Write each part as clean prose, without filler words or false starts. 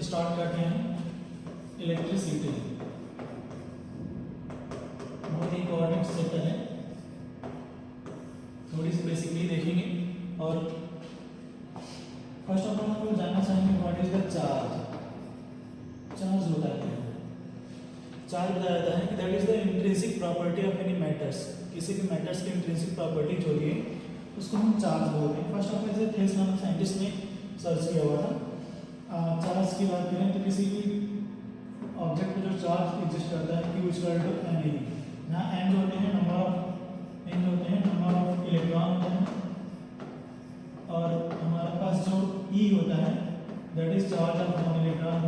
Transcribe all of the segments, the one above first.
Start करते हैं electricity. बहुत इंपॉर्टेंट चैप्टर है, थोड़ी सी बेसिकली देखेंगे। और फर्स्ट ऑफ ऑल हम लोग जानना चाहेंगे what is the charge. Charge होता है, चार्ज बताया जाता है कि that is the intrinsic property of any matters. किसी भी मैटर्स की इंट्रिंसिक प्रॉपर्टी जो होती है उसको हम चार्ज बोलते हैं। फर्स्ट ऑफ ऑल थेल्स नामक साइंटिस्ट ने सर्च किया हुआ था। चार्ज की बात करें तो किसी भी ऑब्जेक्ट में जो चार्ज एग्जिस्ट करता है Q इक्वल टू एन। यहाँ एन जो होते हैं नंबर ऑफ इलेक्ट्रॉन होते हैं, और हमारे पास जो E होता है that is charge of one electron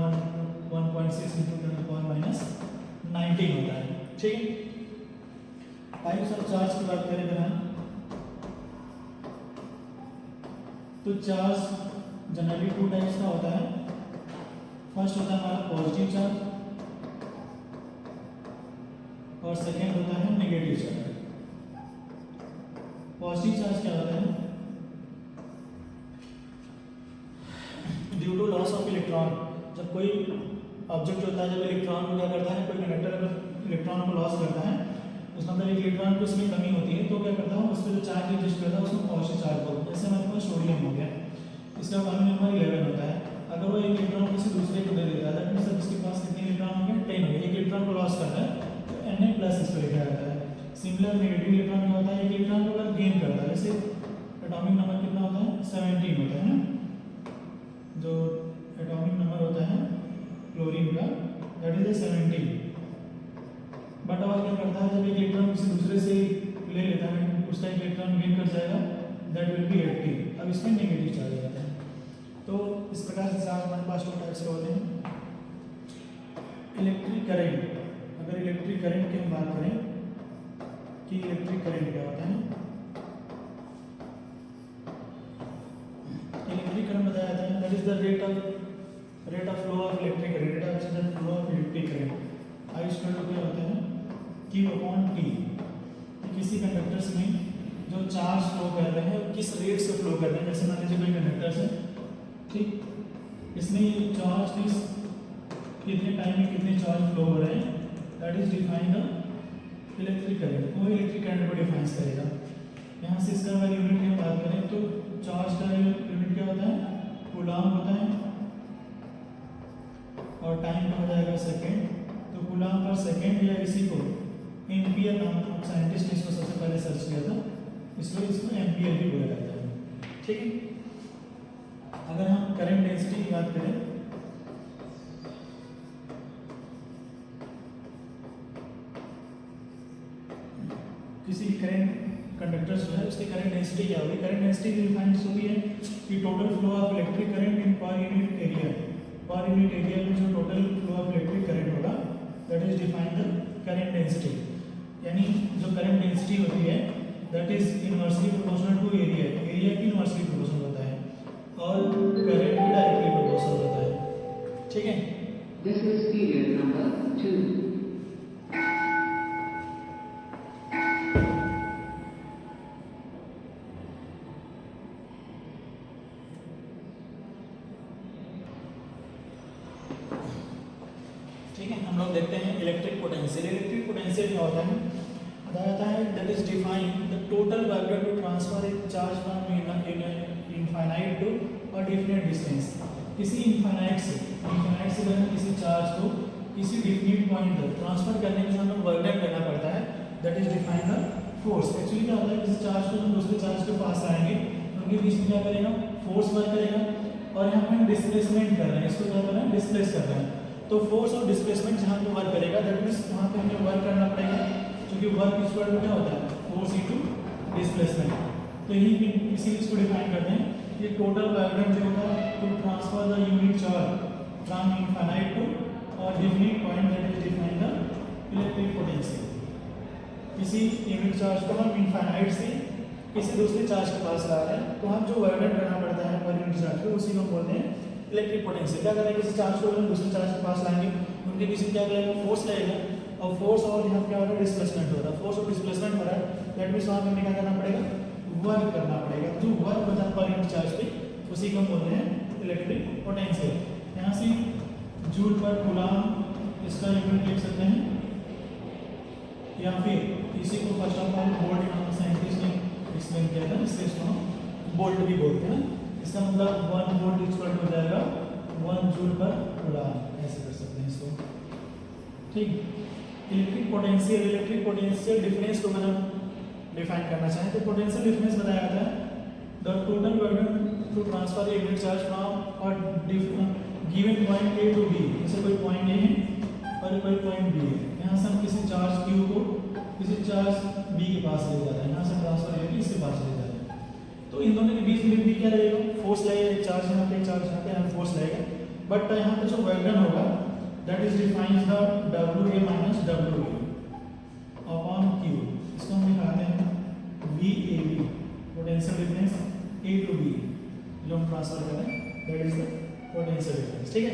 1.6 × 10⁻19 होता है। ठीक है, टाइप्स ऑफ चार्ज की बात करें अगर हम, तो चार्ज जनरली टू टाइप्स का होता है। फर्स्ट होता है हमारा पॉजिटिव चार्ज और सेकेंड होता है नेगेटिव चार्ज। पॉजिटिव चार्ज क्या होता है? Due to loss of electron, जब कोई ऑब्जेक्ट होता है, जब इलेक्ट्रॉन को क्या करता है, कोई कंडक्टर अगर इलेक्ट्रॉन को लॉस करता है, उसका मतलब एक इलेक्ट्रॉन की उसमें कमी होती है, तो क्या करता हूँ उस पर जो चार्ज एग्जिस्ट करता है उसमें पॉजिटिव चार्ज होता है। जैसे हमारे पास सोडियम हो गया, इसका अणु नंबर 11 होता है। अगर वो एक इलेक्ट्रॉन किसी दूसरे को दे देता है, दैट मींस इसके पास कितने इलेक्ट्रॉन होंगे? 10 होंगे। एक इलेक्ट्रॉन को लॉस करता है तो Na+ इस पर लिखा जाता है। सिमिलर नेगेटिव इलेक्ट्रॉन क्या होता है? एक इलेक्ट्रॉन को अगर गेन करता है, जैसे एटॉमिक नंबर कितना होता है? 17 होता है ना। जो एटॉमिक नंबर होता है क्लोरीन का दैट इज 17। बट और क्या करता है, जब एक इलेक्ट्रॉन किसी दूसरे से ले लेता है, उसका इलेक्ट्रॉन गेन कर जाएगा, दैट विल बी 80। अब इसमें नेगेटिव चार्ज आता है। तो इस प्रकार से चार्ज हमारे पास दो टाइप्स के होते हैं। इलेक्ट्रिक करंट, अगर इलेक्ट्रिक करंट की हम बात करें कि इलेक्ट्रिक करंट क्या होता है, इलेक्ट्रिक करंट बताया जाता है that is the rate of flow of electric current, rate of flow of electric current. I equal to क्या होता है? Q/T। किसी कंडक्टर्स में जो चार्ज फ्लो कर रहे हैं किस रेट से फ्लो कर रहे हैं। जैसे मान लीजिए कोई कंडक्टर्स है, ठीक, इसमें चार्ज कितने टाइम में कितने चार्ज फ्लो हो रहे हैं, that is define the electric current. वो इलेक्ट्रिक करंट को डिफाइन करेगा। यहाँ से इसका अगर यूनिट की बात करें तो चार्ज का यूनिट क्या होता है? कूलॉम होता है, और टाइम का हो जाएगा सेकेंड। तो कूलॉम पर सेकेंड या इसी को एम्पियर नाम साइंटिस्ट ने इसको सबसे पहले सर्च किया था, इसलिए इसको एम्पियर भी बोला जाता है। ठीक है, अगर हम करंट डेंसिटी की बात करें, किसी करंट कंडक्टर जो है उसकी करंट डेंसिटी क्या होगी? करंट डेंसिटी डिफाइन होती है कि total flow of electric current in per unit area. Per unit area में जो total flow of electric current होगा that is define the current density. यानी जो करंट डेंसिटी होती है that is inversely proportional to area. Area की inversely proportional होता है और करंट की डायरेक्टली प्रोपोर्शनल होता है। ठीक है, दिस इज पीरियड नंबर 2। ठीक है, हम लोग देखते हैं इलेक्ट्रिक पोटेंशियल। इलेक्ट्रिक पोटेंशियल क्या होता है? बताया जाता है that is define the total vector to transfer a charge from infinite to a definite distance. किसी इनफाइनाइट से बने किसी चार्ज को किसी डिफिनिट पॉइंट तक ट्रांसफर करने के लिए हमें वर्क डन करना पड़ता है, that is define the force. Actually क्या होता है, किसी चार्ज को हम दूसरे चार्ज के पास आएंगे, उनके बीच में क्या करेगा? फोर्स वर्क करेगा। और यहाँ पे हम डिस्प्लेसमेंट कर रहे हैं, इसको क्या कर रहे हैं? डिस्प्लेस कर रहे हैं। तो फोर्स और डिस्प्लेसमेंट जहाँ पे वर्क करेगा दैट मीन्स वहाँ पे हमें वर्क करना पड़ेगा, क्योंकि वर्क इक्वल टू क्या होता है? Force into displacement. तो यही इसी इसको डिफाइन करते हैं। ये टोटल वर्क डन जो होता है to transfer the unit charge from infinite to और definite point that is define the electric potential. किसी यूनिट चार्ज को हम इनफाइनाइट से किसी दूसरे चार्ज के पास ला रहे हैं, तो हम जो वर्क डन करना पड़ता है पर यूनिट चार्ज को, उसी को बोलते हैं इलेक्ट्रिक पोटेंशियल। क्या करेंगे? किसी चार्ज को हम दूसरे चार्ज के पास लाएंगे, उनके बीच में क्या करेंगे? फोर्स लगेगा, और फोर्स और यहाँ क्या हो रहा है? डिस्प्लेसमेंट हो रहा है। फोर्स और डिस्प्लेसमेंट हो रहा है, दैट मीन्स वहाँ हमें क्या करना पड़ेगा? वर्क करना पड़ेगा। जो वर्क होता है पर यूनिट चार्ज पे, उसी को हम बोलते हैं इलेक्ट्रिक पोटेंशियल। यहाँ से जूल पर कूलाम इसका यूनिट लिख सकते हैं, या फिर इसी को फर्स्ट ऑफ ऑल बोल्ट नाम साइंटिस्ट ने एक्सप्लेन किया था, इससे इसको बोल्ट भी बोलते हैं। इसका मतलब 1 वोल्ट इक्वल हो जाएगा 1 जूल पर कूलाम, ऐसे कर सकते हैं इसको। ठीक, इलेक्ट्रिक पोटेंशियल डिफरेंस को अगर हम डिफाइन करना चाहें तो पोटेंशियल डिफरेंस बताया जाता है the total work to transfer a unit charge from और given point A to B. जैसे कोई पॉइंट ए है और कोई पॉइंट बी है, यहाँ से हम किसी चार्ज क्यू को किसी चार्ज बी के पास ले जा रहे हैं, यहाँ से ट्रांसफर ए इसके पास ले जा रहे हैं, तो इन दोनों के बीच में भी क्या रहेगा, फोर्स लगेगा, एक चार्ज यहाँ पे एक चार्ज यहाँ पे, यहाँ फोर्स लगेगा, बट यहाँ पे जो वर्क डन होगा that is defines the WA minus WB upon Q। इसको हम दिखाते हैं VAB, potential difference A to B जो हम ट्रांसफर कर रहे हैं, that is the potential difference. ठीक है,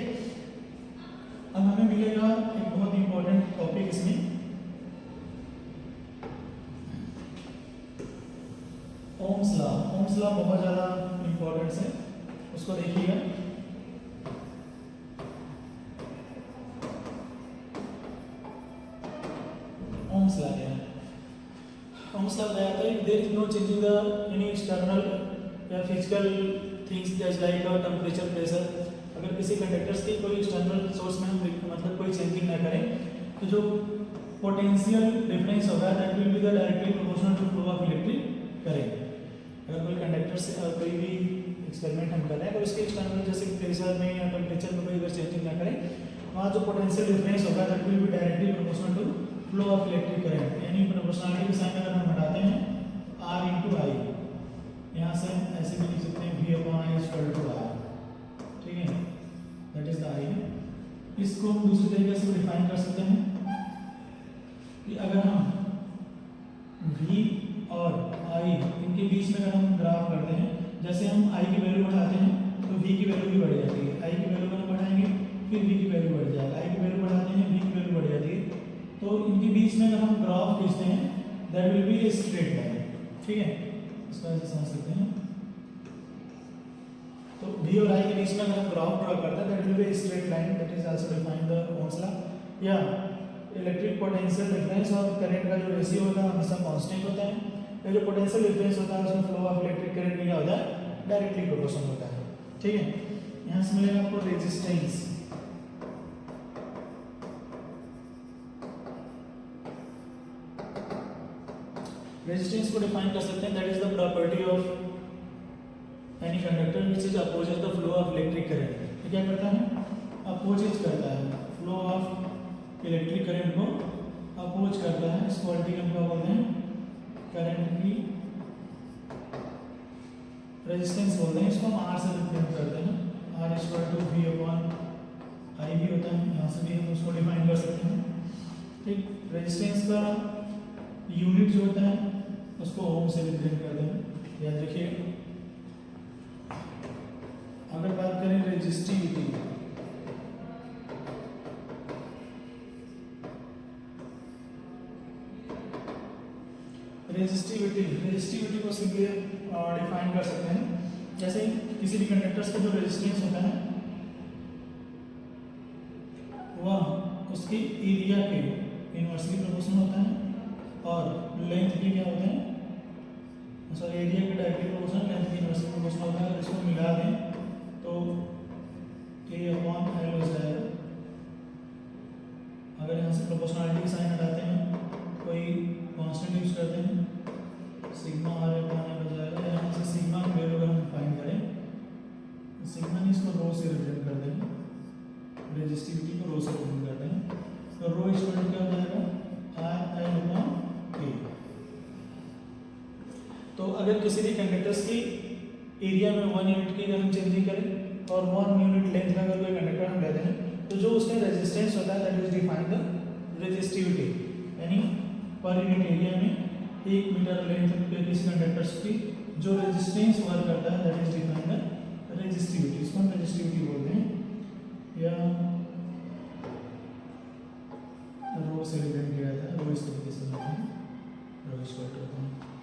अब हमें मिलेगा एक बहुत इंपॉर्टेंट टॉपिक इसमें, ओम्स लॉ। ओम्स लॉ बहुत ज़्यादा इंपॉर्टेंट है, उसको देखिएगा। ओम्स लॉ क्या है? ओम्स लॉ बताया था there is no changing the any external या physical things just like temperature, pressure. अगर किसी कंडक्टर्स की कोई एक्सटर्नल सोर्स में हम मतलब कोई चेंजिंग ना करें तो जो पोटेंशियल डिफरेंस होगा that will be the directly proportional to flow of electric current. अगर कोई कंडक्टर से कोई भी एक्सपेरिमेंट हम कर रहे हैं तो उसके एक्सटर्नल जैसे प्रेशर में या टेम्परेचर में कोई अगर चेंजिंग ना करें, वहाँ जो पोटेंशियल डिफरेंस होगा that will be directly proportional to flow of electric current. यानी प्रोपोर्शनलिटी के साइन अगर हम हटाते हैं R इंटू आई, यहाँ से ऐसे भी लिख सकते हैं V upon I equal to R। ठीक है, दैट इज द आई। इसको हम दूसरे तरीके से डिफाइन कर सकते हैं कि अगर हम V और I इनके बीच में अगर हम ग्राफ करते हैं, जैसे हम I की वैल्यू बढ़ाते हैं तो V की वैल्यू भी बढ़ जाती है, I की वैल्यू अगर बढ़ाएंगे फिर V की वैल्यू बढ़ जाएगा, I की वैल्यू बढ़ाते हैं V की वैल्यू बढ़ जाती है, तो इनके बीच में अगर हम ग्राफ खींचते हैं that will B a straight line. ठीक है, इसको ऐसे समझ सकते हैं। तो V और I के बीच में अगर हम ग्राफ ड्रॉ करते हैं that will B a straight line, that is also define the Ohm's law. या इलेक्ट्रिक पोटेंशियल डिफरेंस और करंट का जो रेशियो होता है हमेशा कांस्टेंट होता है। ये जो पोटेंशियल डिफरेंस होता है उसमें फ्लो ऑफ इलेक्ट्रिक करंट क्या होता है, डायरेक्टली प्रोपोर्शनल होता है। ठीक है, यहाँ से मिलेगा आपको रेजिस्टेंस। रेजिस्टेंस को डिफाइन कर सकते हैं that is the property of any conductor which is opposes the flow of electric current. ये क्या करता है, अपोजिट करता है, फ्लो ऑफ इलेक्ट्रिक करंट को अपोज करता है। इस क्वालिटी को हम क्या बोलते हैं, करंट की रेजिस्टेंस बोलते हैं। इसको हम R से रिप्रेजेंट करते हैं, R equal to V upon I भी होता है, यहाँ से भी हम उसको डिफाइन कर सकते हैं। ठीक, रेजिस्टेंस का यूनिट जो होता है उसको ओम से रिप्रेजेंट करते हैं, याद रखिए। अगर बात करें रेजिस्टिविटी, रेजिस्टिविटी को सिंपली डिफाइन कर सकते हैं। जैसे किसी भी कंडक्टर्स का जो रेजिस्टेंस होता है वह उसकी एरिया के इनवर्सली प्रोपोर्शनल होता है और लेंथ के क्या होते हैं, सॉरी एरिया के डायरेक्टली प्रोपोर्शनल, लेंथ के इनवर्सली प्रोपोर्शनल होता है। इसको मिला दें तो A अपॉन L हो जाएगा। अगर यहाँ से प्रोपोर्शनलिटी का साइन हटाते हैं, कोई कांस्टेंट यूज करते हैं, सिग्मा R अपॉन L हो जाएगा। यहाँ से सिग्मा की वैल्यू अगर हम फाइंड करें, सिग्मा ने इसको रो से रिप्रेजेंट कर देंगे, रेजिस्टिविटी को रो से रिप्रेजेंट करते हैं, तो रो इक्वल टू क्या हो जाएगा, R L अपॉन A। तो अगर किसी भी कंडक्टर्स की एरिया में 1 यूनिट की अगर हम चेंजिंग करें और 1 यूनिट लेंथ का अगर कोई कंडक्टर हम लेते हैं तो जो उसका रेजिस्टेंस होता है that is define the resistivity. यानी पर यूनिट एरिया में 1 मीटर लेंथ पे किसी कंडक्टर्स की जो रेजिस्टेंस वर्क करता है that is define the resistivity. इसको हम रेजिस्टिविटी बोलते हैं या रो से रिप्रेजेंट किया जाता है, रो इस तरीके से होता है, रो इक्वल टू होता है